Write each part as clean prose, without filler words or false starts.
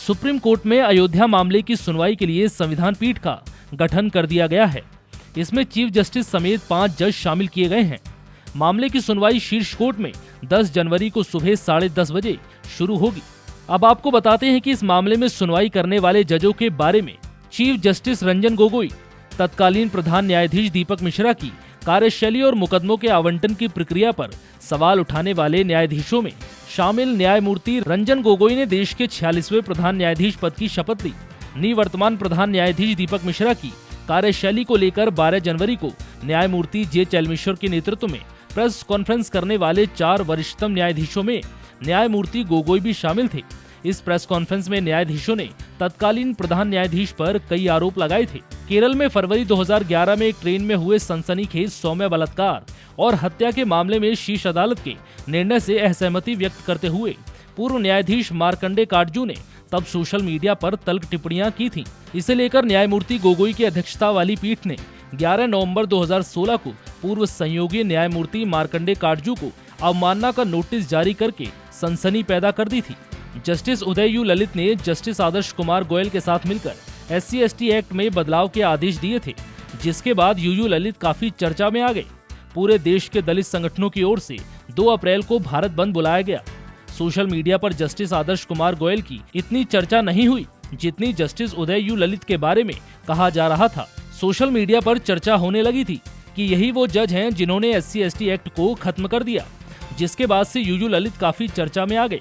Supreme court में अयोध्या मामले की सुनवाई के लिए संविधान पीठ का गठन कर दिया गया है। इसमें चीफ जस्टिस समेत 5 जज शामिल किए गए हैं। मामले की सुनवाई शीर्ष कोर्ट में 10 जनवरी को सुबह 10:30 बजे शुरू होगी। अब आपको बताते हैं कि इस मामले में सुनवाई करने वाले जजों के बारे में। चीफ जस्टिस रंजन गोगोई, तत्कालीन प्रधान न्यायाधीश दीपक मिश्रा की कार्यशैली और मुकदमों के आवंटन की प्रक्रिया पर सवाल उठाने वाले न्यायाधीशों में शामिल न्यायमूर्ति रंजन गोगोई ने देश के 46वें प्रधान न्यायाधीश पद की शपथ ली। निवर्तमान प्रधान न्यायाधीश दीपक मिश्रा की कार्यशैली को लेकर 12 जनवरी को न्यायमूर्ति जे चेलमेश्वर के नेतृत्व में प्रेस कॉन्फ्रेंस करने वाले 4 वरिष्ठतम न्यायाधीशों में न्यायमूर्ति गोगोई भी शामिल थे। इस प्रेस कॉन्फ्रेंस में न्यायाधीशों ने तत्कालीन प्रधान न्यायाधीश पर कई आरोप लगाए थे। केरल में फरवरी 2011 में एक ट्रेन में हुए सनसनीखेज सौम्य बलात्कार और हत्या के मामले में शीर्ष अदालत के निर्णय से असहमति व्यक्त करते हुए पूर्व न्यायाधीश मार्कंडे काटजू ने तब सोशल मीडिया पर तल्ख टिप्पणियां की थीं। इसे लेकर न्यायमूर्ति गोगोई की अध्यक्षता वाली पीठ ने 11 नवंबर 2016 को पूर्व संयोगी न्यायमूर्ति मार्कंडे काटजू को अवमानना का नोटिस जारी करके सनसनी पैदा कर दी थी। जस्टिस उदय यू ललित ने जस्टिस आदर्श कुमार गोयल के साथ मिलकर SC/ST एक्ट में बदलाव के आदेश दिए थे, जिसके बाद यू ललित काफी चर्चा में आ गए। पूरे देश के दलित संगठनों की ओर से 2 अप्रैल को भारत बंद बुलाया गया। सोशल मीडिया पर जस्टिस आदर्श कुमार गोयल की इतनी चर्चा नहीं हुई जितनी जस्टिस उदय यू ललित के बारे में कहा जा रहा था। सोशल मीडिया पर चर्चा होने लगी थी कि यही वो जज हैं जिन्होंने SC/ST एक्ट को खत्म कर दिया, जिसके बाद से यू ललित काफी चर्चा में आ गए।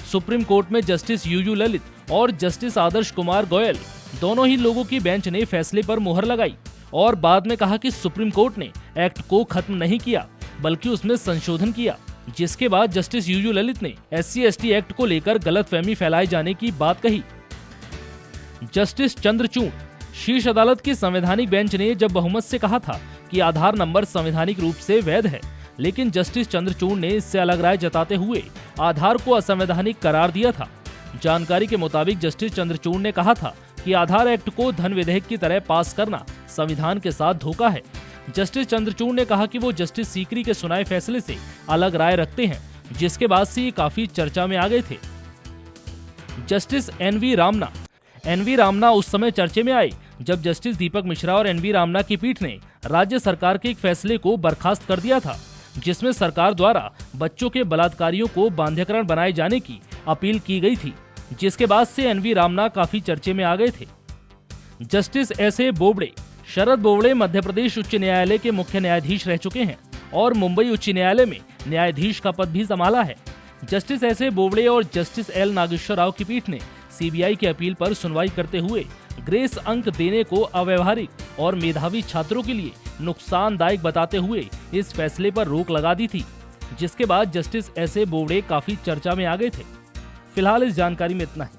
सुप्रीम कोर्ट में जस्टिस यू ललित और जस्टिस आदर्श कुमार गोयल दोनों ही लोगों की बेंच ने फैसले पर मुहर लगाई और बाद में कहा कि सुप्रीम कोर्ट ने एक्ट को खत्म नहीं किया बल्कि उसमें संशोधन किया, जिसके बाद जस्टिस यू ललित ने SC/ST एक्ट को लेकर गलतफहमी फैलाए जाने की बात कही। जस्टिस चंद्रचूड़, शीर्ष अदालत की संवैधानिक बेंच ने जब बहुमत से कहा था कि आधार नंबर संवैधानिक रूप से वैध है, लेकिन जस्टिस चंद्रचूड़ ने इससे अलग राय जताते हुए आधार को असंवैधानिक करार दिया था। जानकारी के मुताबिक जस्टिस चंद्रचूड़ ने कहा था कि आधार एक्ट को धन विधेयक की तरह पास करना संविधान के साथ धोखा है। जस्टिस चंद्रचूड़ ने कहा कि वो जस्टिस सीकरी के सुनाए फैसले से अलग राय रखते हैं, जिसके बाद से ये काफी चर्चा में आ गए थे। जस्टिस NV रामना उस समय चर्चे में आए जब जस्टिस दीपक मिश्रा और NV रामना की पीठ ने राज्य सरकार के एक फैसले को बर्खास्त कर दिया था, जिसमें सरकार द्वारा बच्चों के बलात्कारियों को बांध्यकरण बनाए जाने की अपील की गई थी, जिसके बाद से NV रामना काफी चर्चे में आ गए थे। जस्टिस SA बोबड़े, शरद बोबड़े मध्य प्रदेश उच्च न्यायालय के मुख्य न्यायाधीश रह चुके हैं और मुंबई उच्च न्यायालय में न्यायाधीश का पद भी संभाला है। जस्टिस SA बोबड़े और जस्टिस L नागेश्वर राव की पीठ ने CBI की अपील पर सुनवाई करते हुए ग्रेस अंक देने को अव्यवहारिक और मेधावी छात्रों के लिए नुकसानदायक बताते हुए इस फैसले पर रोक लगा दी थी, जिसके बाद जस्टिस SA बोबड़े काफी चर्चा में आ गए थे। फिलहाल इस जानकारी में इतना ही।